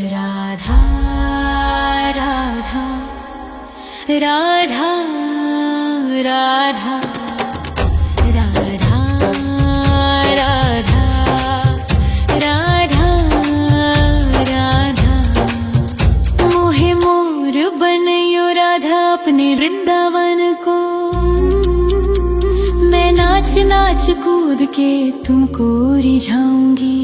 राधा राधा राधा राधा राधा राधा राधा राधा मोहे मोर बनयो राधा अपने वृंदावन को। मैं नाच नाच कूद के तुमको रिझाऊंगी।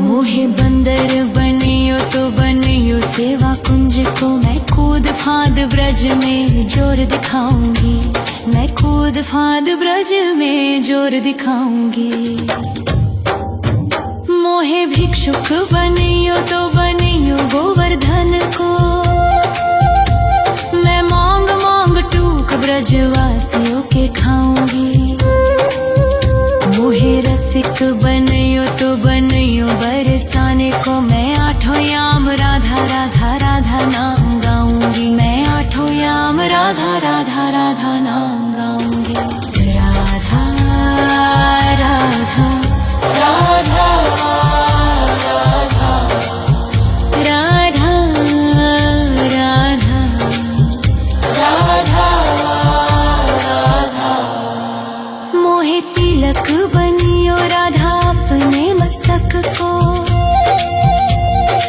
मोहे बंदर बनियो तो बनियो सेवा कुंज को। मैं कूद फांद ब्रज में जोर दिखाऊंगी। मैं कूद फांद ब्रज में जोर दिखाऊंगी। मोहे भिक्षुक बनियो तो बनियो गोवर्धन को। मैं मांग मांग टूक ब्रजवासियों के खाऊंगी। मोहे रसिक बनियो तो बनियो बरसाने को। मैं आठों याम राधा राधा राधा नाम गाऊंगी। मैं आठों याम राधा राधा राधा नाम गाऊंगी। राधा राधा राधा राधा राधा राधा राधा मोहे तिलक बनियो राधा अपने मस्तक को।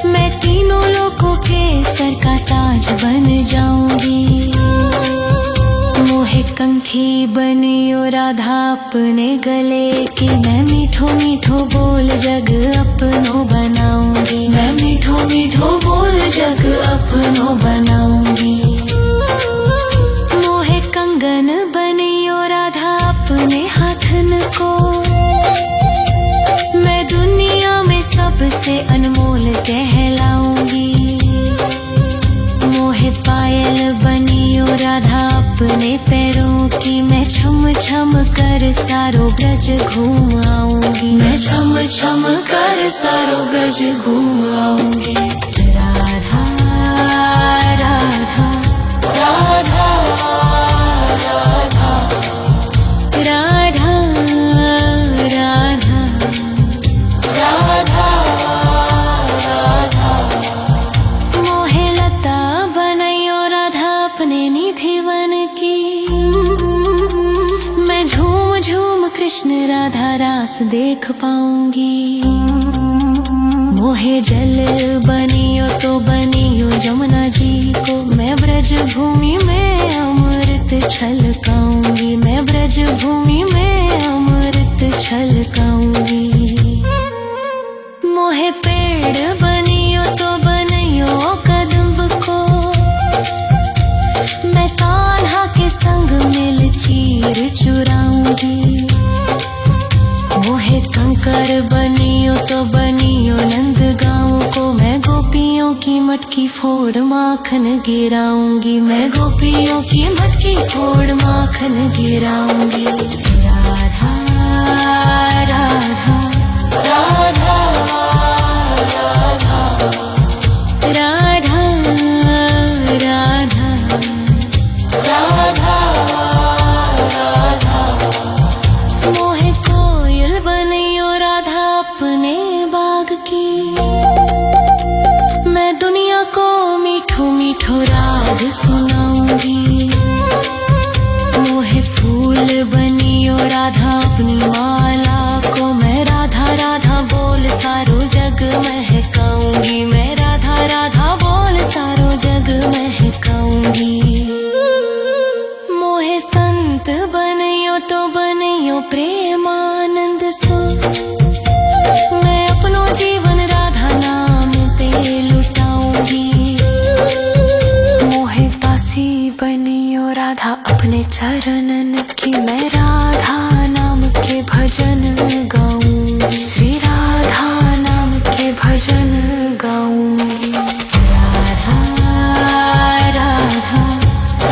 मैं तीनों लोगों के सर का ताज बन जाऊंगी। मोहे कंठी बनियो राधा अपने गले की। मैं मीठो मीठो बोल जग अपनो बनाऊंगी। मैं मीठो मीठो बोल जग अपनो बनाऊंगी। मोहे कंगन बनियो राधा अपने हाथन को। मैं दुनिया में सबसे अनमोल कहलाऊंगी। मोहे पायल बनियो राधा अपने पैरों की। मैं छम छम कर सारो ब्रज घूम आऊंगी। मैं छम छम कर सारो ब्रज घूम आऊंगी। राधा राधा राधा राधा राधा राधा राधा राधा मोहे लता बनयो राधा अपने निधिवन की। मैं झूम झूम कृष्ण राधा रास देख पाऊंगी। मोहे जल बनियो तो बनियो जमुना जी को। मैं ब्रज भूमि में अमृत छलकाऊंगी। मैं ब्रज भूमि में अमृत छलकाऊंगी। मोहे पेड़ बनियो तो बनियो कदम्ब को। मैं कान्हा के संग मिल चीर चुराऊंगी। मोहे कंकर बनियो तो बनियो नंद गाँव को। मैं गोपियों की मटकी फोड़ माखन गिराऊंगी। मैं गोपियों की मटकी फोड़ माखन गिराऊंगी। राधा राधा राधा राधा राधा राधा राधा राधा मोहे कोयल बनियो राधा अपने बाग की। मैं दुनिया को मीठो मीठो राग सुनाऊंगी। मोहे फूल बनियो राधा अपनी माला को। मैं राधा राधा बोल सारो जग महकाऊंगी। मैं राधा राधा बोल सारो जग महकाऊंगी। मोहे संत बनियो तो बनियो प्रेमानंद सो। मैं अपनो जीवन राधा नाम पे लुटाऊंगी। मोहे दासी बनियो राधा अपने चरणन की। मैं राधा नाम के भजन गाऊंगी। श्री राधा नाम के भजन गाऊंगी। राधा राधा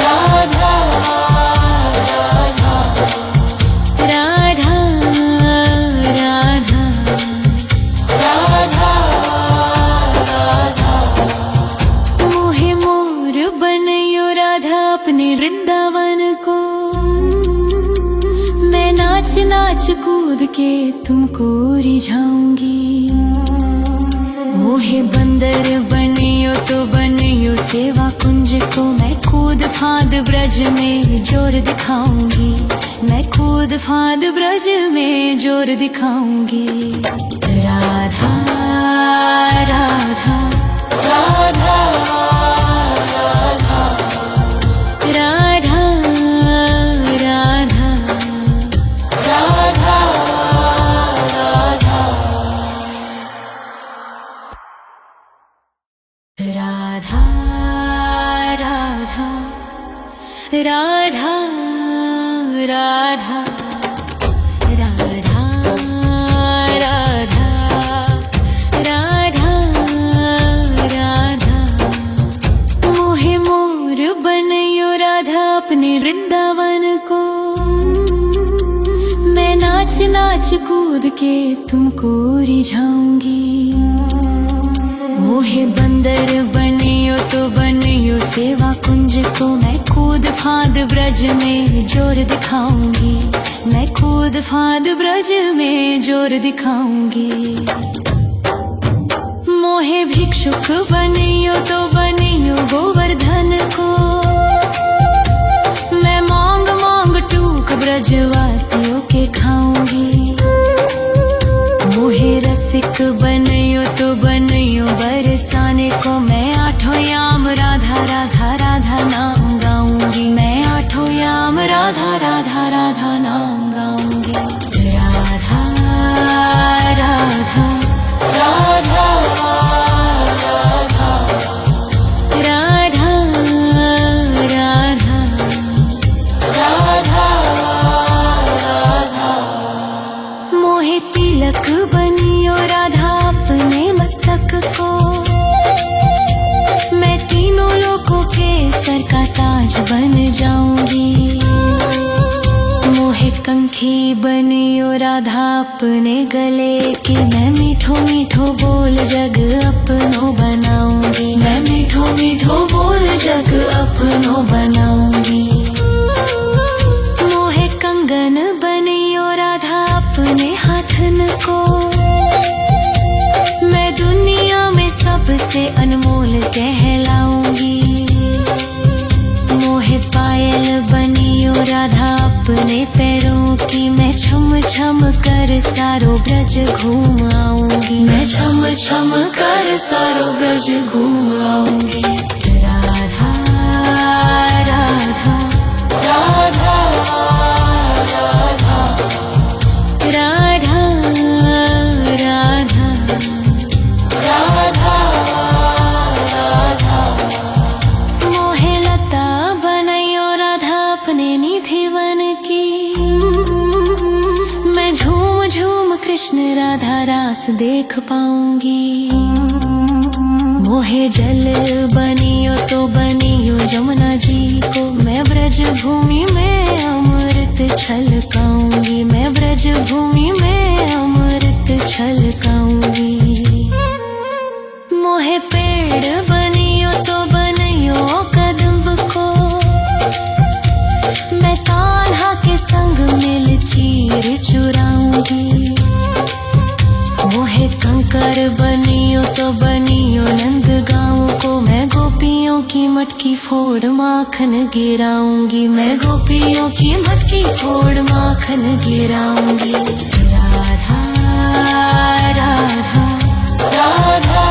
राधा राधा राधा राधा राधा राधा मोहे मोर बनयो राधा अपने वृंदावन को। मैं नाच नाच कूद के तुमको रिझाऊंगी। मोहे बंदर बनियो तो बनियो सेवा कुंज को मैं कूद फांद ब्रज में जोर दिखाऊंगी, मैं कूद फांद ब्रज में जोर दिखाऊंगी। राधा राधा राधा राधा राधा राधा राधा राधा राधा राधा राधा राधा राधा राधा मोहे मोर बनयो राधा अपने वृंदावन को, मैं नाच नाच कूद के तुमको रिझाऊंगी। मोहे बंदर बनियो तो बनियो सेवा कुंज को मैं कूद फांद ब्रज में जोर दिखाऊंगी, मैं कूद फांद ब्रज में जोर दिखाऊंगी। मोहे भिक्षुक बनियो तो बनियो गोवर्धन को, मैं मांग मांग टूक ब्रजवासियों के खाऊंगी। मोहे रसिक बनियो तो बनियो बरसाने को, मैं आठों याम राधा राधा राधा नाम गाऊंगी, मैं आठों याम राधा राधा राधा नाम गाऊंगी। राधा राधा राधा राधा राधा राधा राधा मोहे तिलक बनियो राधा अपने मस्तक को, मैं तीनों लोगों के सर का ताज बन जाऊंगी। मोहे कंठी बनियो राधा अपने गले की, मैं मीठो मीठो बोल जग अपनो बनाऊंगी, मैं मीठो मीठो बोल जग अपनो बनाऊंगी। मोहे कंगन बनियो राधा अपने हाथन को, मैं दुनिया में सबसे अनमोल कहलाऊंगी। मोहे पायल बनियो राधा अपने पैरों की, मैं छम छम कर सारो ब्रज घूम आऊंगी, मैं छम छम कर सारो ब्रज घूम आऊंगी। राधा राधा राधा राधा राधा राधा राधा राधा मोहे लता बनयो राधा अपने निधि वन की, मैं झूम झूम कृष्ण राधा रास देख पाऊंगी। मोहे जल बनियो तो बनियो जमुना जी को, मैं ब्रज भूमि में अमृत छलकाऊंगी, मैं ब्रज भूमि में अमृत छलकाऊंगी। मोहे पेड़ बनियो तो बनियो कदम्ब को, मैं कान्हा के संग मिल चीर चुराऊंगी। मोहे कंकर बनियो तो बनियो नंद गाँव को, मैं गोपियों की मटकी फोड़ माखन गिराऊंगी, मैं गोपियों की मटकी फोड़ माखन गिराऊंगी। राधा राधा राधा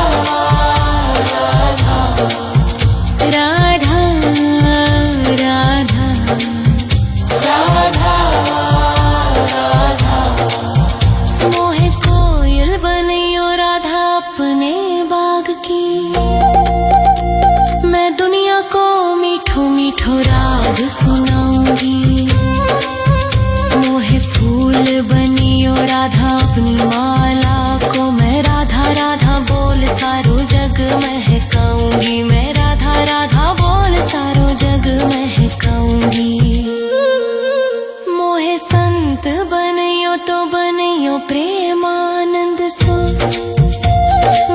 राधा राधा राधा राधा मोहे कोयल बनियो राधा अपने बाग की, मैं दुनिया को मीठो मीठो राग सुनाऊंगी। मोहे फूल बनियो राधा अपनी माला को, मैं राधा राधा बोल सारो जग महकाऊंगी, मैं राधा राधा बोल सारो जग महकाऊंगी। मोहे संत बनियो तो बनियो प्रेमानंद सो,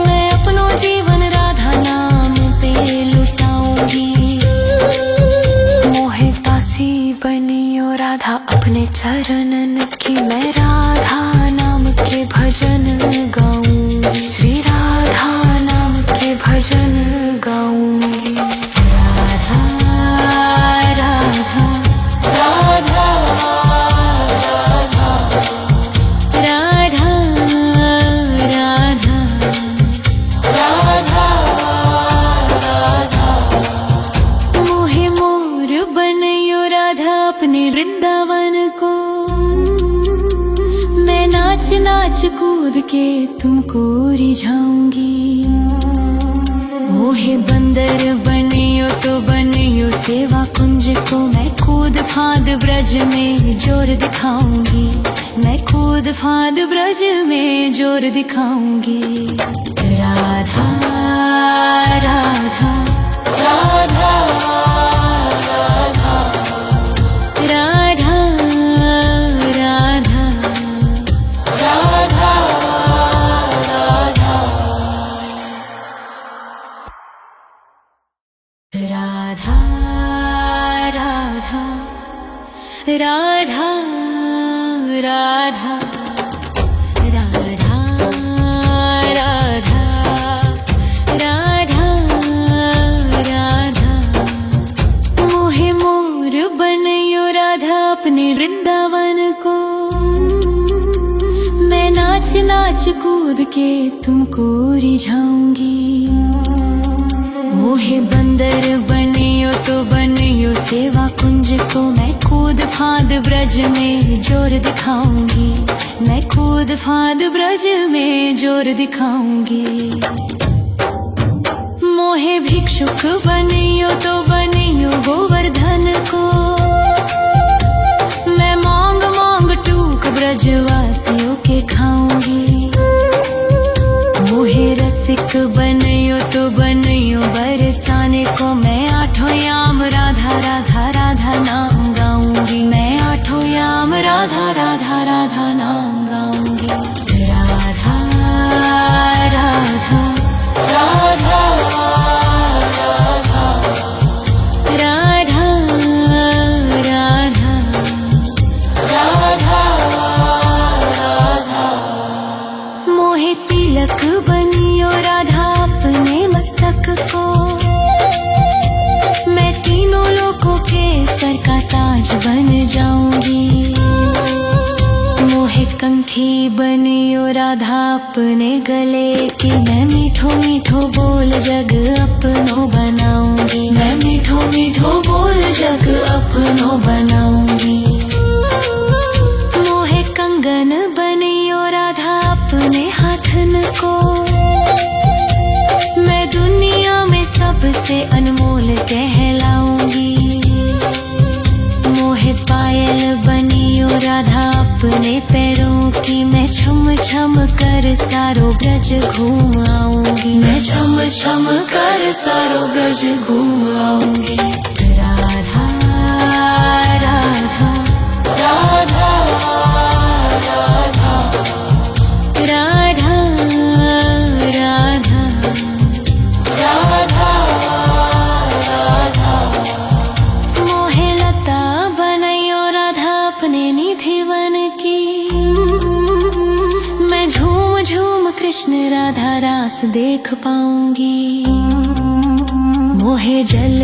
मैं अपनो जीवन राधा नाम पे लुटाऊंगी। मोहे दासी बनियो राधा अपने चरणन की, मैं राधा नाम के भजन गाऊंगी, श्री राधा नाम के तुमको रिझाऊंगी। मोहे बंदर बनियो तो बनियो सेवा कुंज को, मैं कूद फांद ब्रज में जोर दिखाऊंगी। मैं कूद फांद ब्रज में जोर दिखाऊंगी। राधा राधा राधा राधा राधा राधा राधा राधा राधा राधा राधा अपने वृंदावन को, मैं नाच नाच कूद के तुमको रिझाऊंगी। मोहे बंदर बनियो तो बनियो सेवा कुंज को, मैं कूद फांद ब्रज में जोर दिखाऊंगी। मैं कूद फांद ब्रज में जोर दिखाऊंगी। मोहे भिक्षुक बनियो तो बनियो गोवर्धन को, मैं मांग मांग टूक ब्रजवासियों के खाऊंगी। मोहे रसिक बनियो तो बनियो बरसाने को, मैं आठों याम राधा राधा राधा नाम गाऊंगी। मैं आठों याम राधा राधा राधा नाम गाऊंगी। राधा राधा राधा तिलक बनियो राधा अपने मस्तक को, मैं तीनों लोगों के सर का ताज बन जाऊंगी। मोहे कंठी बनियो राधा अपने गले की, मैं मीठो मीठो बोल जग अपनो बनाऊंगी। मैं मीठो मीठो बोल जग अपनो बनाऊंगी। मोहे कंगन बनियो राधा अपने हाथन को, मैं दुनिया में सबसे अनमोल कहलाऊंगी। मोहे पायल बनियो राधा अपने पैरों की, मैं छम छम कर सारो ब्रज घूम आऊंगी। मैं छम छम कर सारो ब्रज घूम आऊंगी। राधा राधा राधा राधा राधा राधा राधा राधा। मोहे लता बनैयो राधा अपने निधि वन की, मैं झूम झूम कृष्ण राधा रास देख पाऊंगी। मोहे जल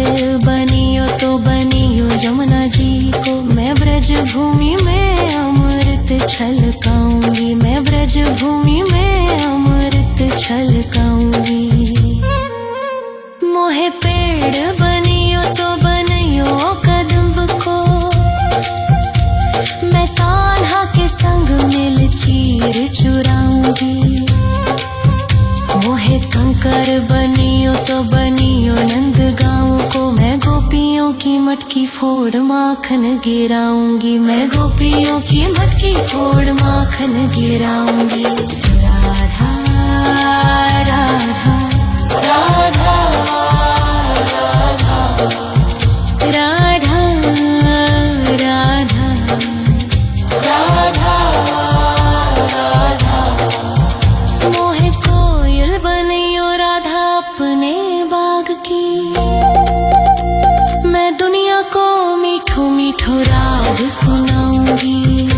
बनियो तो बनियो जमुना जी को, मैं ब्रज भूमि में अमृत छलकाऊंगी। मैं ब्रज भूमि में अमृत छलकाऊंगी। मोहे पेड़ बनियो तो बनियो कदम्ब को, मैं कान्हा के संग मिल चीर चुराऊंगी। मोहे कंकर बनियो तो बनियो नंद गाँव को, मैं गोपियों की मटकी फोड़ माखन गिराऊंगी। मैं गोपियों की मटकी फोड़ माखन गिराऊंगी। राधा राधा राधा राधा राधा राधा राधा। मोहे कोयल बनियो राधा अपने बाग की, मैं दुनिया को मीठो मीठो राग सुनाऊंगी।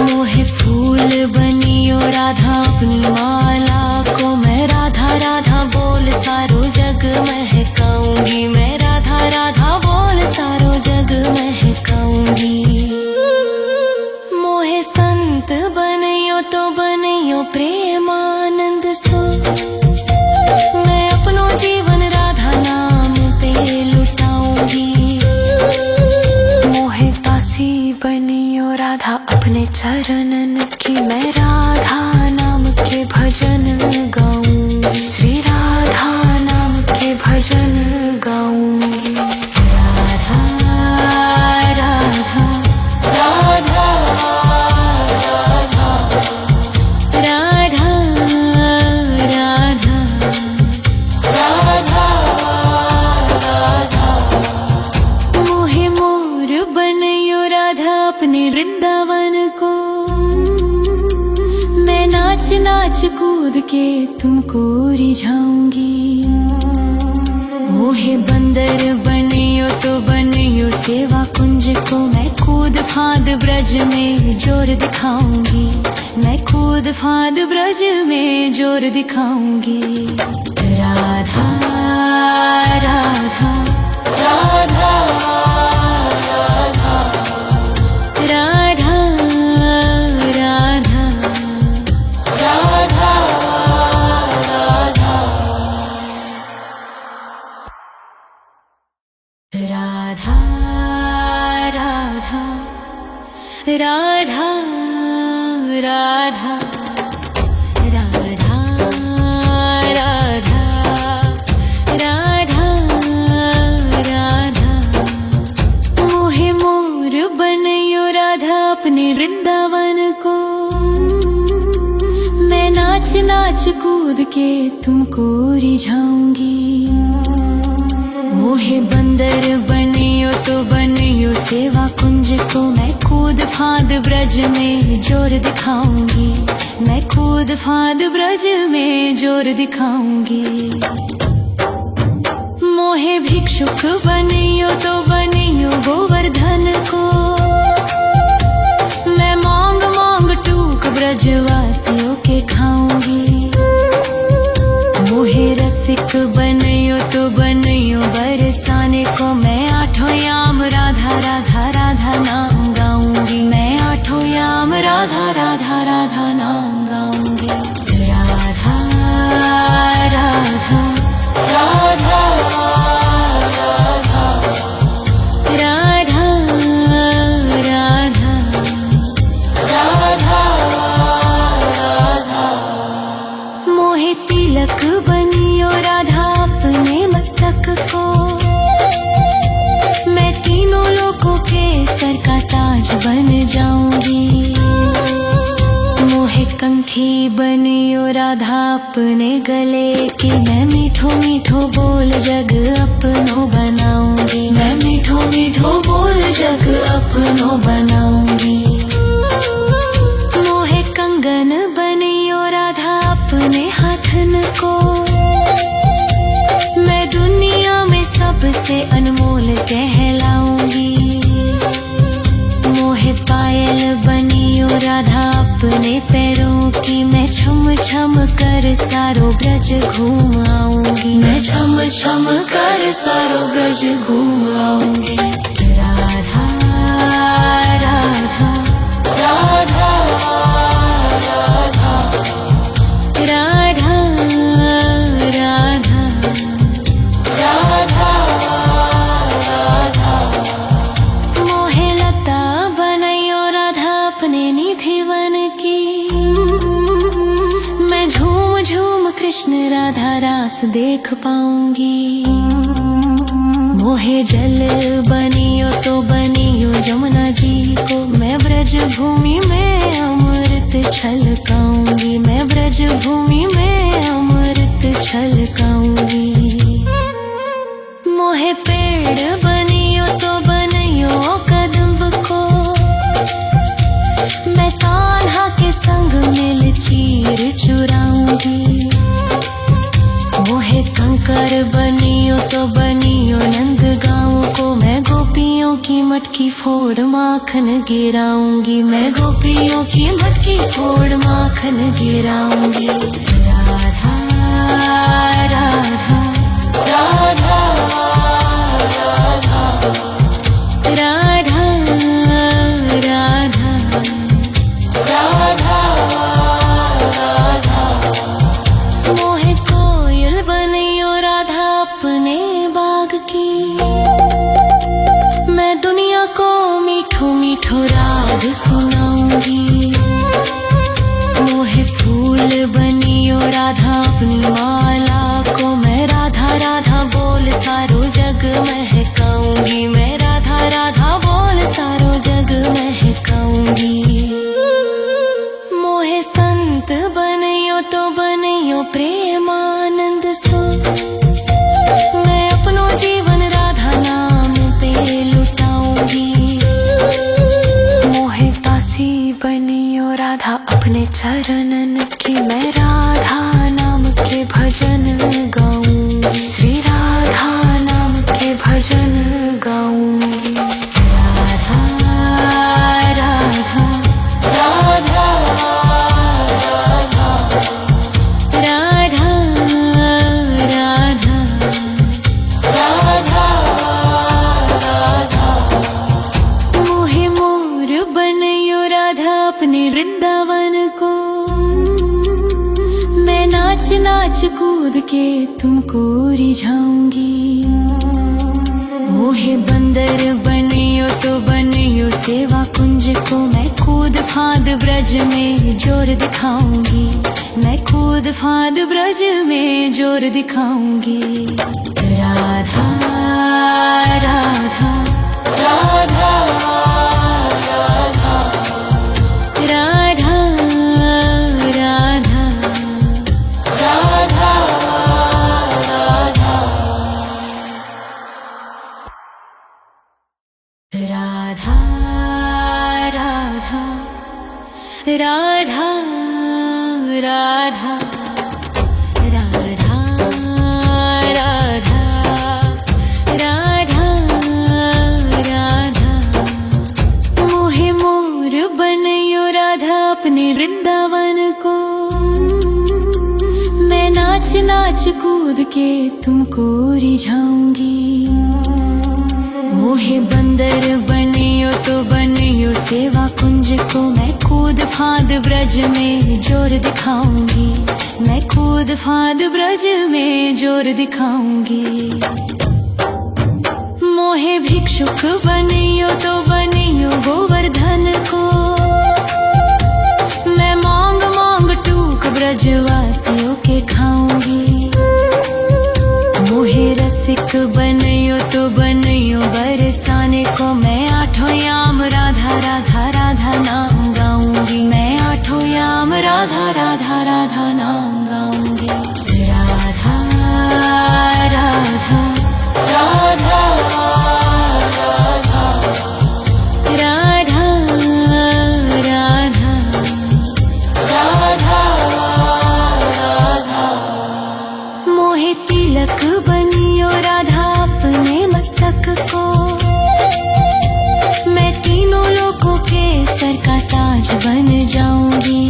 मोहे फूल बनियो राधा अपनी माला को, मैं राधा राधा बोल सारो जग महकाऊंगी। मैं राधा राधा बोल सारो जग महकाऊंगी। मोहे संत बनियो तो बनियो प्रेमानंद सो, मैं अपनो जीवन राधा नाम पे लुटाऊंगी। मोहे दासी बनियो राधा अपने चरणन की, मैं राधा भजन गाऊंगी, श्री राधा नाम के भजन गाऊंगी। राधा राधा राधा राधा राधा राधा राधा मोहे मोर बनयो राधा अपने वृंदावन को। मैं नाच नाच कूद के तुमको रिझाऊंगी। मोहे बंदर बनियो तो बनियो सेवा कुंज को। मैं कूद फांद ब्रज में जोर दिखाऊंगी। मैं कूद फांद ब्रज में जोर दिखाऊंगी। राधा राधा राधा राधा राधा राधा राधा राधा राधा राधा राधा राधा राधा राधा राधा मोहे मोर बनयो राधा अपने वृंदावन को। मैं नाच नाच कूद के तुमको रिझाऊंगी। मोहे बंदर बनियो तो बनियो सेवा कुंज को। मैं कूद फांद ब्रज में जोर दिखाऊंगी। मैं कूद फांद ब्रज में जोर दिखाऊंगी। मोहे भिक्षुक बनियो तो बनियो गोवर्धन को। मैं मांग मांग टूक ब्रजवासियों के खाऊंगी। मोहे रसिक बनियो तो बनियो बरसाने को। मैं आठों याम राधा राधा राधा नाम गाऊंगी। मैं आठों याम राधा राधा राधा नाम गाऊंगी। राधा राधा राधा राधा राधा राधा राधा राधा मोहे तिलक बनियो राधा अपने मस्तक को। मैं तीनों लोगों के सर का ताज बन जाऊंगी। मोहे कंठी बनियो राधा अपने गले की। मैं मीठो मीठो बोल जग अपनो बनाऊंगी। मैं मीठो मीठो बोल जग अपनो बनाऊंगी। मोहे कंगन बनियो राधा अपने हाथन को। मैं दुनिया में सबसे अनमोल कहलाऊंगी। मोहे पायल बनियो राधा अपने पैरों की। मैं छम छम कर सारो ब्रज घूम आऊंगी। मैं छम छम कर सारो ब्रज घूम आऊंगी। राधा राधा राधा राधा राधा राधा राधा राधा मोहे लता बनयो राधा अपने निधिवन की। मैं झूम झूम कृष्ण राधा रास देख पाऊंगी। मोहे जल बनियो तो बनियो जमुना जी को। मैं ब्रज भूमि में अमृत छलकाऊंगी। मैं ब्रज भूमि में अमृत छलकाऊंगी। मोहे पेड़ बनियो तो बनियो कदम्ब को। मैं कान्हा के संग मिल चीर चुराऊंगी। मोहे कंकर बनियो तो बनियो नंद गाँव को। मैं गोपियों की मटकी फोड़ माखन गिराऊंगी। मैं गोपियों की मटकी फोड़ माखन गिराऊंगी। राधा राधा राधा राधा राधा राधा राधा राधा मोहे कोयल बनियो राधा अपने बाग की। मैं दुनिया को मीठो मीठो राग सुनाऊंगी। मोहे फूल बनियो चरणन के मैं राधा नाम के भजन गाऊंगी, श्री राधा नाम के भजन गाऊंगी। राधा राधा राधा राधा राधा राधा राधा मोहे मोर बनयो राधा अपने वृंदावन को, मैं नाच नाच कूद के तुमको रिझाऊंगी। मोहे बंदर बनियो तो बनियो सेवा कुंज को, मैं कूद फांद ब्रज में जोर दिखाऊंगी, मैं कूद फांद ब्रज में जोर दिखाऊंगी। राधा राधा राधा राधा राधा राधा राधा राधा राधा राधा राधा राधा राधा राधा राधा मोहे मोर बनयो राधा अपने वृंदावन को, मैं नाच नाच कूद के तुमको रिझाऊंगी। मोहे बंदर बनियो तो बनियो सेवा कुंज को, मैं कूद फांद ब्रज में जोर दिखाऊंगी, मैं कूद फांद ब्रज में जोर दिखाऊंगी। मोहे भिक्षुक बनियो तो बनियो गोवर्धन को, मैं मांग मांग टूक ब्रजवासियों के खाऊंगी। मोहे रसिक बनियो तो बनियो बरसाने को, मैं आठों याम राधा राधा राधा नाम गाऊंगी, मैं आठों याम राधा राधा राधा नाम गाऊंगी। राधा राधा राधा राधा राधा राधा राधा राधा मोहे तिलक बनियो राधा अपने मस्तक को, मैं तीनों लोगों के सर का ताज बन जाऊंगी।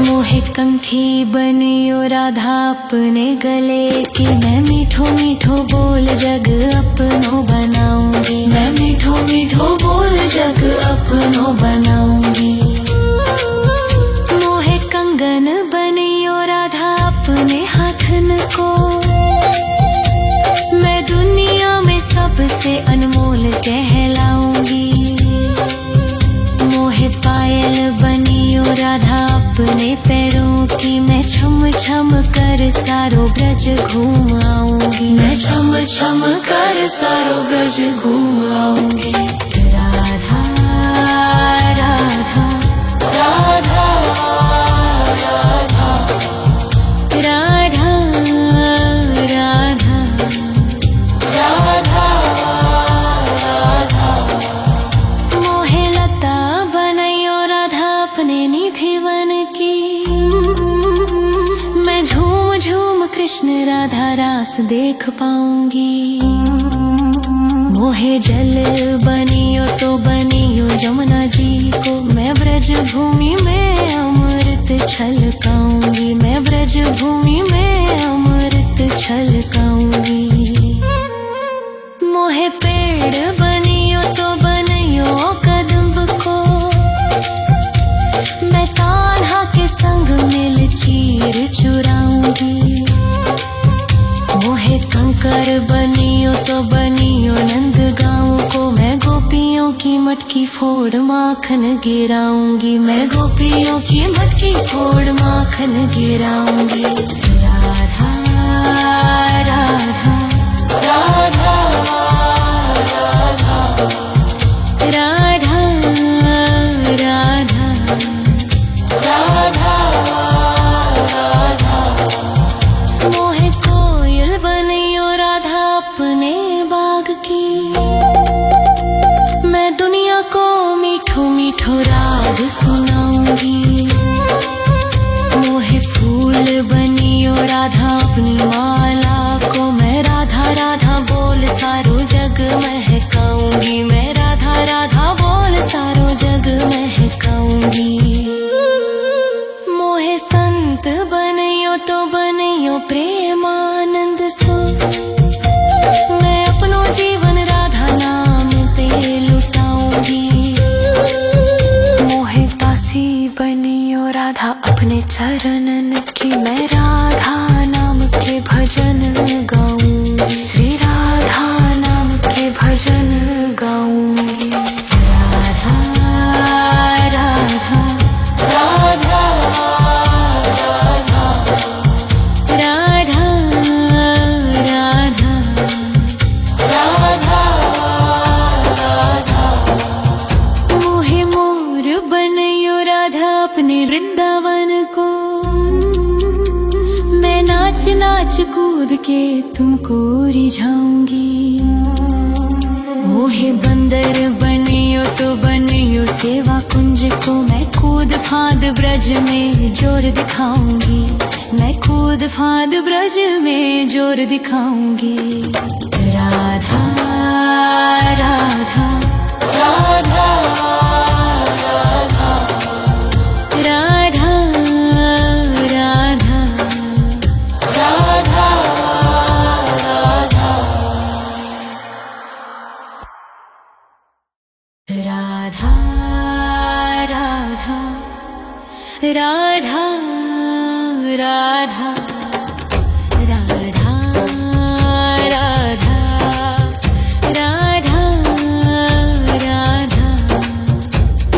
मोहे कंठी बनियो राधा अपने गले की, मैं मीठो मीठो बोल जग अपनो बनाऊंगी, मैं मीठो मीठो बोल जग अपनो बनाऊंगी। मोहे कंगन बनियो राधा अपने हाथन को, मैं दुनिया में सबसे अनमोल कहलाऊंगी। मोहे पायल बनियो राधा अपने पैरों की, मैं छम छम कर सारो ब्रज घूम आऊंगी, मैं छम छम कर सारो ब्रज घूम आऊंगी। राधा राधा राधा राधा राधा राधा राधा राधा मोहे लता बनयो राधा अपने निधि वन की, मैं झूम झूम कृष्ण राधा रास देख पाऊंगी। मोहे जल बनियो तो बनियो जमुना जी को, मैं ब्रज भूमि में अमृत छलकाऊंगी, मैं ब्रज भूमि में अमृत छलकाऊंगी। मोहे पेड़ बनियो तो बनियो कदम्ब को, मैं कान्हा के संग मिल चीर चुराऊंगी। मोहे कंकर बनियो तो बनियो नंद गाँव को, मैं गोपियों की मटकी फोड़ माखन गिराऊंगी, मैं गोपियों की मटकी फोड़ माखन गिराऊंगी। राधा राधा राधा राधा राधा राधा राधा राधा मोहे कोयल बनियो राधा अपने बाग की, मैं दुनिया को मीठो मीठो राग सुनाऊंगी। राधा अपनी माला को मैं राधा राधा बोल सारो जग महकाऊंगी, मैं राधा राधा बोल सारो जग महकाऊंगी। मोहे संत बनियो तो बनियो प्रेमानंद सो, मैं अपनो जीवन राधा नाम पे लुटाऊंगी। मोहे दासी बनियो राधा अपने चरणन की, मैं राधा नाम के भजन गाऊंगी, श्री राधा नाम के भजन गाऊंगी। राधा राधा राधा राधा राधा राधा राधा। मोहे मोर बनियो राधा अपने वृंदावन को, मैं नाच नाच कूद के तुमको रिझाऊंगी। मोहे बंदर बनियो तो बनियो सेवा कुंज को, मैं कूद फांद ब्रज में जोर दिखाऊंगी, मैं कूद फांद ब्रज में जोर दिखाऊंगी। राधा राधा राधा राधा राधा राधा राधा राधा। राधा राधा राधा राधा राधा राधा राधा।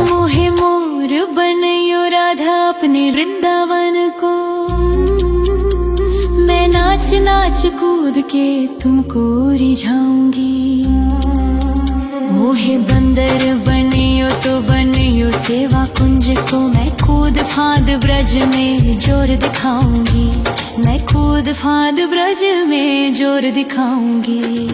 मोहे मोर बनियो राधा अपने वृंदावन को, मैं नाच नाच कूद के तुमको रिझाऊंगी। मोहे बंदर बनियो तो बनियो सेवा कुंज को, मैं कूद फांद ब्रज में जोर दिखाऊंगी, मैं कूद फांद ब्रज में जोर दिखाऊंगी।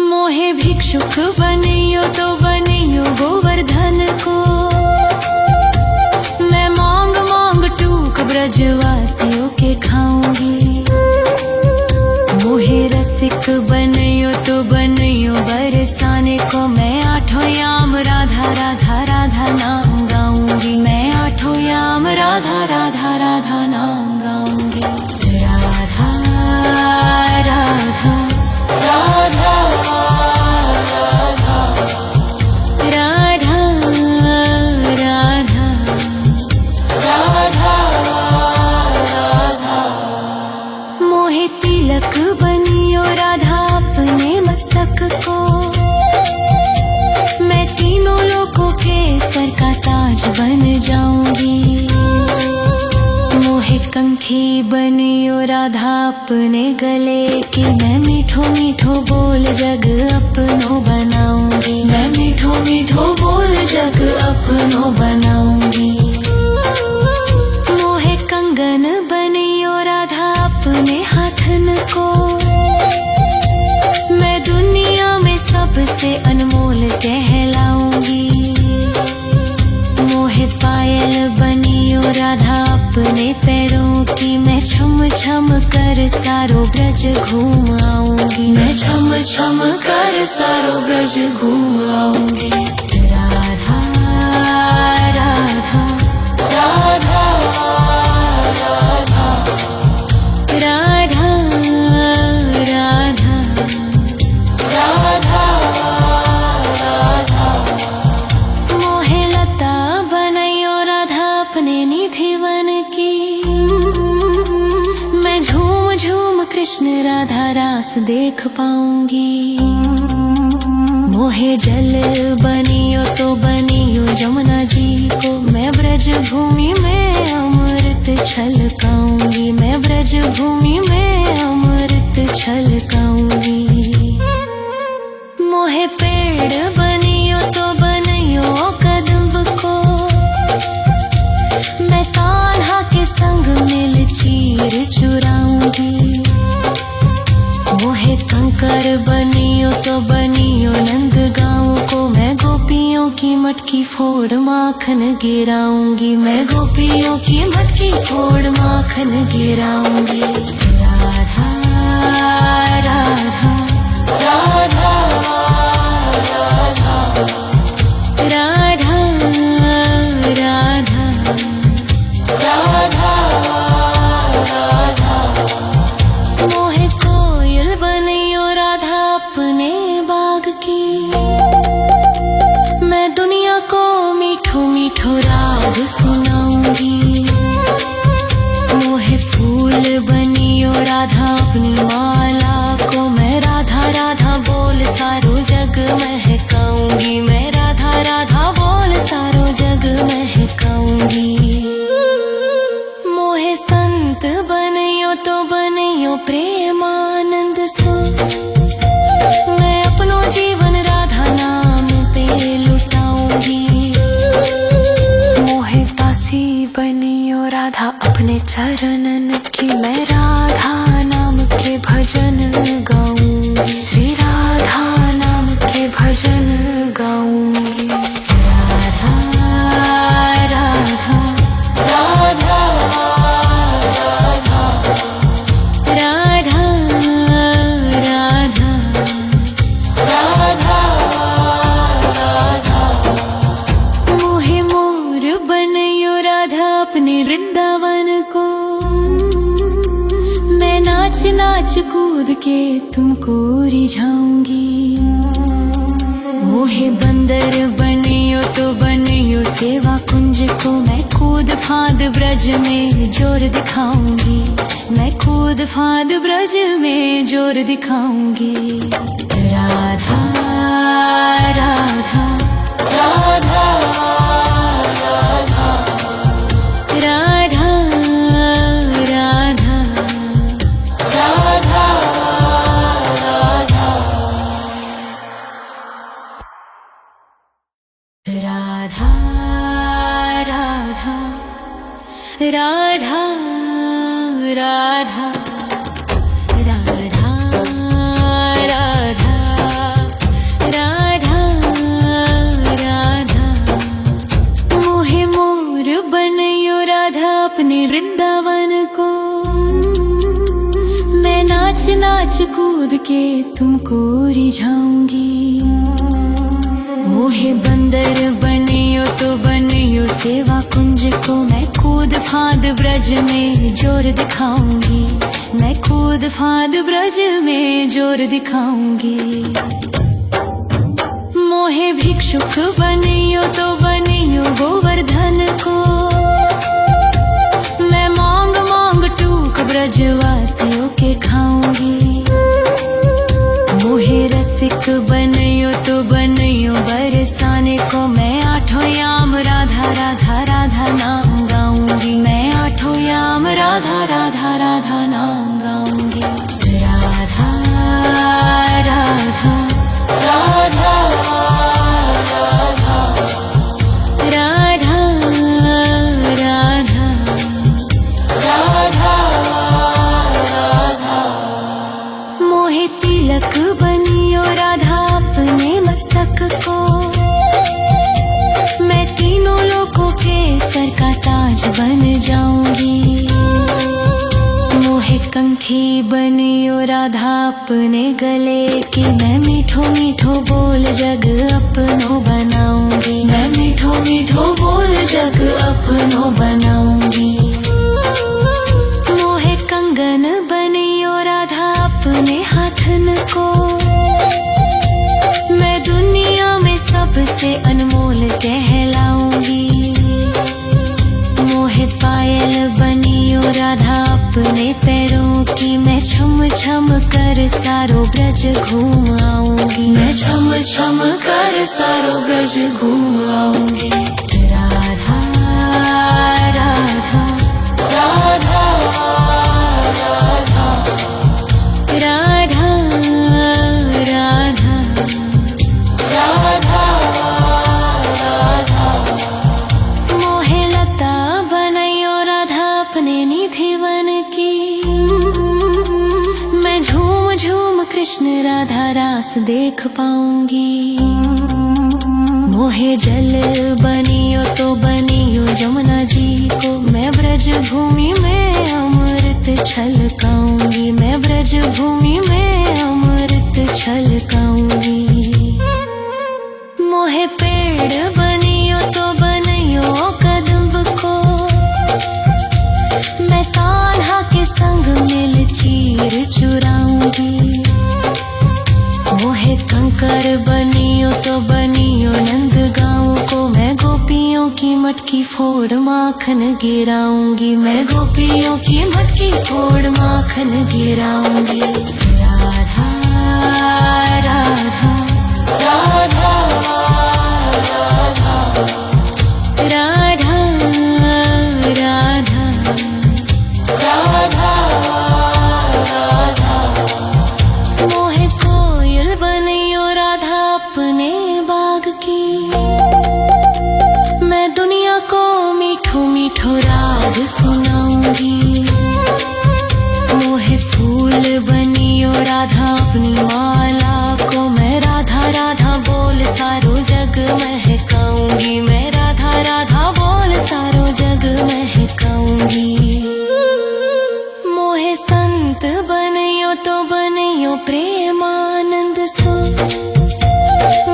मोहे भिक्षुक बनियो तो बनियो गोवर्धन को, मैं मांग मांग टूक ब्रजवासियों के खाऊंगी। मोहे रसिक बनियो तो बनियो बरसाने को, मैं आठों याम राधा राधा राधा नाम गाऊंगी, मैं आठों याम राधा राधा राधा नाम गाऊंगी। राधा राधा राधा राधा राधा राधा राधा राधा। मोहे तिलक बनियो राधा अपने मस्तक को, मैं तीनों लोगों के सर का ताज बन जाऊंगी। मोहे कंठी बनियो राधा अपने गले की, मैं मीठो मीठो बोल जग अपनो बनाऊंगी, मैं मीठो मीठो बोल जग अपनो बनाऊंगी। मोहे कंगन बनियो राधा अपने हाथन को, मैं दुनिया में सबसे अनमोल कहलाऊंगी। मोहे पायल बनियो राधा अपने पैरों की, मैं छम छम कर सारो ब्रज घूम आऊंगी, मैं छम छम कर सारो ब्रज घूम आऊंगी। राधा राधा राधा राधा राधा राधा राधा राधा। मोहे लता बनियो राधा अपने निधिवन की, मैं झूम झूम कृष्ण राधा रास देख पाऊंगी। मोहे जल बनियो तो बनियो जमुना जी को, मैं ब्रज भूमि में अमृत छलकाऊंगी, मैं ब्रज भूमि में अमृत छलकाऊंगी। मोहे पेड़ बनियो तो बनियो कदम्ब को, मैं कान्हा के संग मिल चीर चुराऊंगी। मोहे कंकर बनियो तो बनियो नंद गाँव को, मैं गोपी गोपियों की मटकी फोड़ माखन गिराऊंगी, मैं गोपियों की मटकी फोड़ माखन गिराऊंगी। राधा राधा राधा राधा राधा राधा राधा मोहे कोयल बनियो राधा अपने बाग की, मैं दुनिया को मीठो मीठो राग सुनाऊंगी। मोहे फूल बनियो राधा अपनी माला को, मैं राधा राधा बोल सारो जग महकाऊंगी, मैं राधा राधा बोल सारो जग महकाऊंगी। मोहे संत बनियो तो बनियो प्रेमानंद सो, मैं अपनो जीवन राधा नाम पे लुटाऊंगी। मोहे दासी बनियो राधा अपने चरणन की, मैं राधा नाम के भजन गाऊंगी, श्री राधा नाम के भजन गाऊंगी। राधा राधा राधा राधा राधा राधा राधा मोहे मोर बनियो राधा अपने वृंदावन को, मैं नाच नाच कूद के तुमको रिझाऊंगी। मोहे बंदर बनियो तो बनियो सेवा कुंज को, मैं कूद फांद ब्रज में जोर दिखाऊंगी, मैं कूद फांद ब्रज में जोर दिखाऊंगी। राधा राधा राधा राधा राधा राधा राधा राधा राधा राधा राधा राधा राधा राधा राधा मोहे मोर बनियो राधा अपने वृंदावन को, मैं नाच नाच कूद के तुमको रिझाऊंगी। मोहे बंदर बनियो तो बनियो सेवा कुंज को, मैं कूद फांद ब्रज में जोर दिखाऊंगी, मैं कूद फांद ब्रज में जोर दिखाऊंगी। मोहे भिक्षुक बनियो तो बनियो गोवर्धन को, मैं मांग मांग टूक ब्रजवासियों के खाऊंगी। मोहे रसिक बनियो तो बनियो बरसाने को, मैं आठों याम राधा राधा राधा नाम गाऊंगी, मैं आठों याम राधा राधा राधा नाम गाऊंगी। राधा राधा राधा राधा राधा राधा राधा मोहे तिलक बनियो राधा अपने मस्तक को, मैं तीनों लोगों के सर का ताज बन जाऊंगी। मोहे कंठी बनियो राधा अपने गले की, मैं मीठो मीठो बोल जग अपनो बनाऊंगी, मैं मीठो मीठो बोल जग अपनो बनाऊंगी। मोहे कंगन बनियो राधा अपने हाथन को, मैं दुनिया में सबसे अनमोल कहलाऊंगी। मोहे पायल बनियो राधा अपने पैरों की, मैं छम छम कर सारो ब्रज घूम आऊंगी, मैं छम छम कर सारो ब्रज घूम आऊंगी। राधा राधा राधा राधा राधा राधा राधा राधा मोहे लता बनैयो राधा अपने निधिवन की, मैं झूम झूम कृष्ण राधा रास देख पाऊंगी। मोहे जल बनियो तो बनियो जमुना जी को, मैं ब्रज भूमि में अमृत छलकाऊंगी, मैं ब्रज भूमि में अमृत छलकाऊंगी। मोहे पेड़ बनियो तो बनियो कदम्ब को, मैं कान्हा के संग मिल चीर चुराऊंगी। मोहे कंकर बनियो तो बनियो नंद गाँव को, मैं गोपियों की मटकी फोड़ माखन गिराऊंगी, मैं गोपियों की मटकी फोड़ माखन गिराऊंगी। राधा राधा राधा राधा राधा राधा राधा। मोहे कोयल बनियो राधा अपने बाग की, मैं दुनिया को मीठो मीठो राग सुनाऊंगी। मोहे फूल बनियो राधा अपनी माला को, मैं राधा राधा बोल सारो जग महकाऊंगी, मैं राधा राधा बोल सारो जग महकाऊंगी। मोहे संत बनियो तो बनियो प्रेमानंद सो,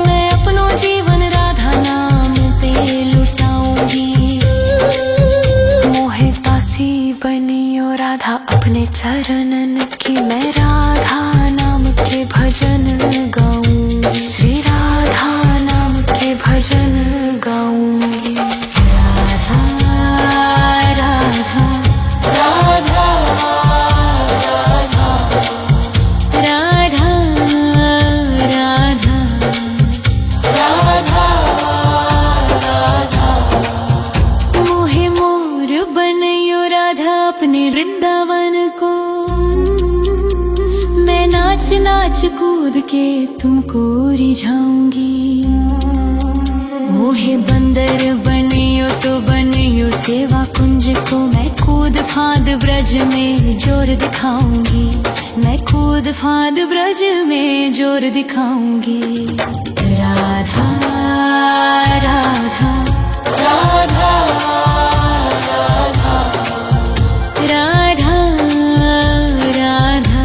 मैं अपनो जीवन राधा नाम पे लुटाऊंगी। मोहे दासी बनियो राधा अपने चरणन की, मैं राधा नाम के भजन गाऊंगी, श्री राधा नाम के भजन गाऊंगी। राधा राधा राधा राधा राधा राधा राधा। मोहे मोर बनियो राधा अपने वृंदावन को, मैं नाच नाच कूद के तुमको रिझाऊंगी। मोहे बंदर बनियो तो बनियो सेवा कुंज को, मैं कूद फांद ब्रज में जोर दिखाऊंगी, मैं कूद फांद ब्रज में जोर दिखाऊंगी। राधा राधा राधा राधा राधा राधा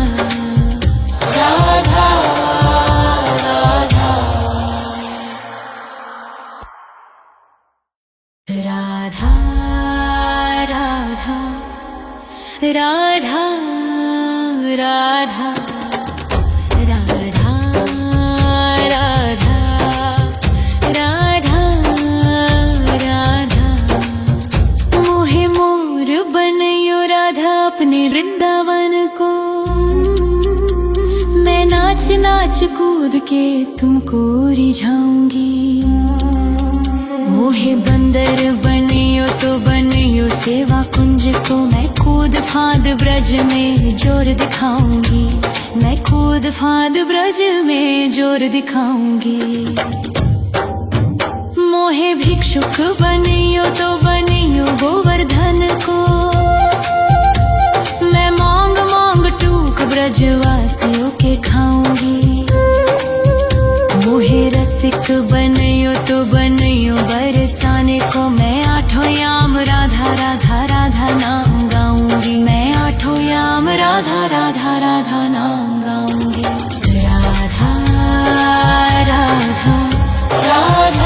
राधा राधा। राधा राधा राधा राधा राधा राधा राधा। मोहे मोर बनियो राधा अपने वृंदावन को, मैं नाच नाच कूद के तुमको रिझाऊंगी। मोहे बंदर बनियो तो बनियो सेवा कुंज को, मैं कूद फांद ब्रज में जोर दिखाऊंगी, मैं कूद फांद ब्रज में जोर दिखाऊंगी। मोहे भिक्षुक बनियो तो बनियो गोवर्धन को, मैं मांग मांग टूक ब्रजवासियों के खाऊंगी। मोहे रसिक बनियो तो बनियो बरसाने को, मैं आठों याम राधा राधा राधा नाम गाऊंगी, मैं आठों याम राधा राधा राधा नाम गाऊंगी। राधा राधा राधा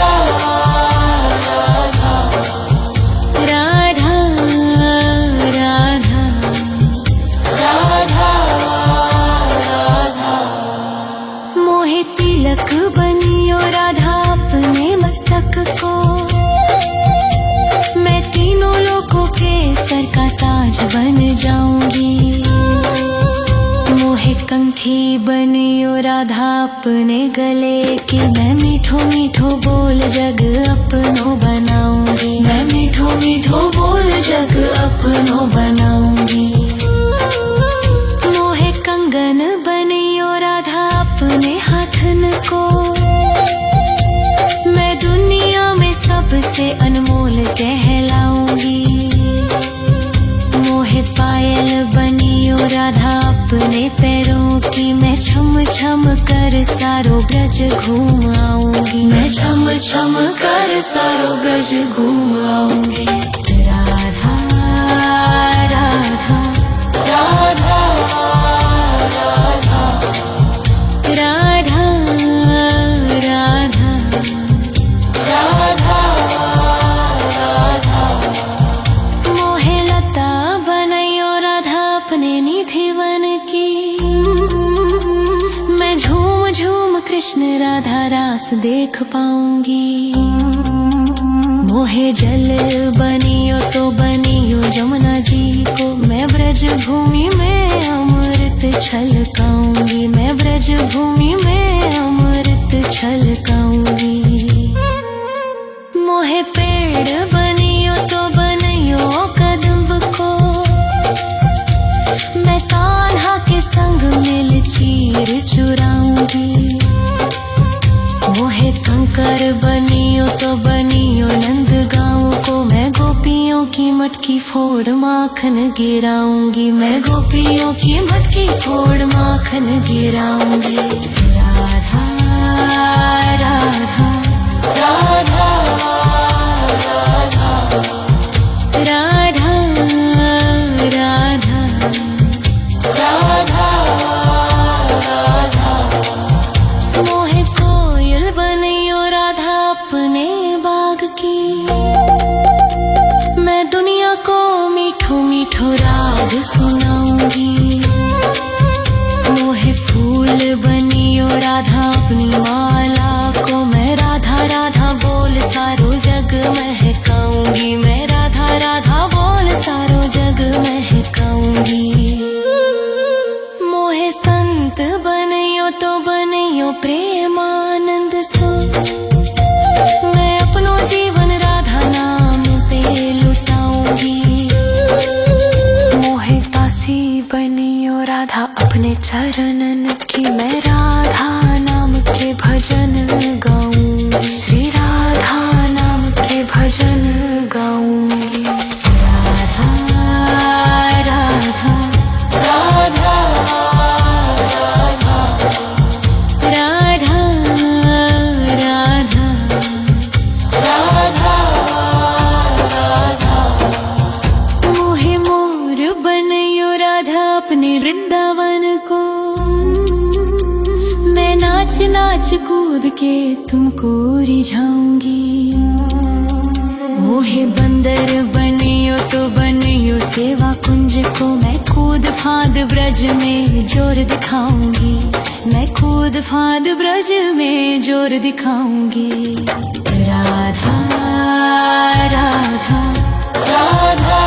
राधा राधा राधा राधा। मोहे तिलक बनियो राधा अपने मस्तक को, मैं तीनों लोगों के सर का ताज बन जाऊंगी। मोहे कंठी बनियो राधा अपने गले की, मैं मीठो मीठो बोल जग अपनो बनाऊंगी, मैं मीठो मीठो बोल जग अपनो बनाऊंगी। मोहे कंगन बनियो राधा अपने हाथन को, मैं दुनिया में सबसे अनमोल कहलाऊंगी। मोहे पायल बनियो राधा अपने पैरों कि मैं छम छम कर सारो ब्रज घूम आऊंगी, मैं छम छम कर सारो ब्रज घूम आऊंगी। राधा राधा राधा राधा राधा राधा राधा राधा मोहे लता बनैयो राधा अपने निधि बन की। मैं झूम झूम कृष्ण राधा रास देख पाऊंगी। मोहे जल बनियो तो बनियो जमुना जी को, मैं ब्रज भूमि में अमृत छलकाऊंगी, मैं ब्रज भूमि में अमृत छलकाऊंगी। मोहे पेड़ बनियो तो बनियो कदम्ब को, मैं कान्हा के संग मिल चीर चुराऊंगी। मोहे कंकर बनियो तो बनियो नंद गाँव को, मैं गोपियों की मटकी फोड़ माखन गिराऊंगी, मैं गोपियों की मटकी फोड़ माखन गिराऊंगी। राधा राधा राधा राधा राधा राधा राधा राधा मोहे कोयल बनियो राधा अपने बाग की, मैं दुनिया को मीठो मीठो राग सुनाऊंगी। मोहे फूल बनियो राधा अपनी माला को, मैं राधा राधा बोल सारो जग महकाऊंगी, मैं राधा राधा बोल सारो जग महकाऊंगी। मोहे संत बनियो तो बनियो प्रेमानंद सो, मैं अपनो जीवन राधा नाम पे लुटाऊंगी। मोहे दासी बनियो राधा अपने चरणन की, मैं राधा नाम के भजन गाऊंगी, श्री राधा नाम के भजन गाऊंगी। राधा राधा राधा राधा राधा राधा राधा मोहे मोर बनियो राधा अपने वृंदावन को, मैं नाच नाच कूद के तुमको रिझाऊंगी। मोहे बंदर बनियो तो बनियो सेवा कुंज को, मैं कूद फांद ब्रज में जोर दिखाऊंगी, मैं कूद फांद ब्रज में जोर दिखाऊंगी। राधा राधा राधा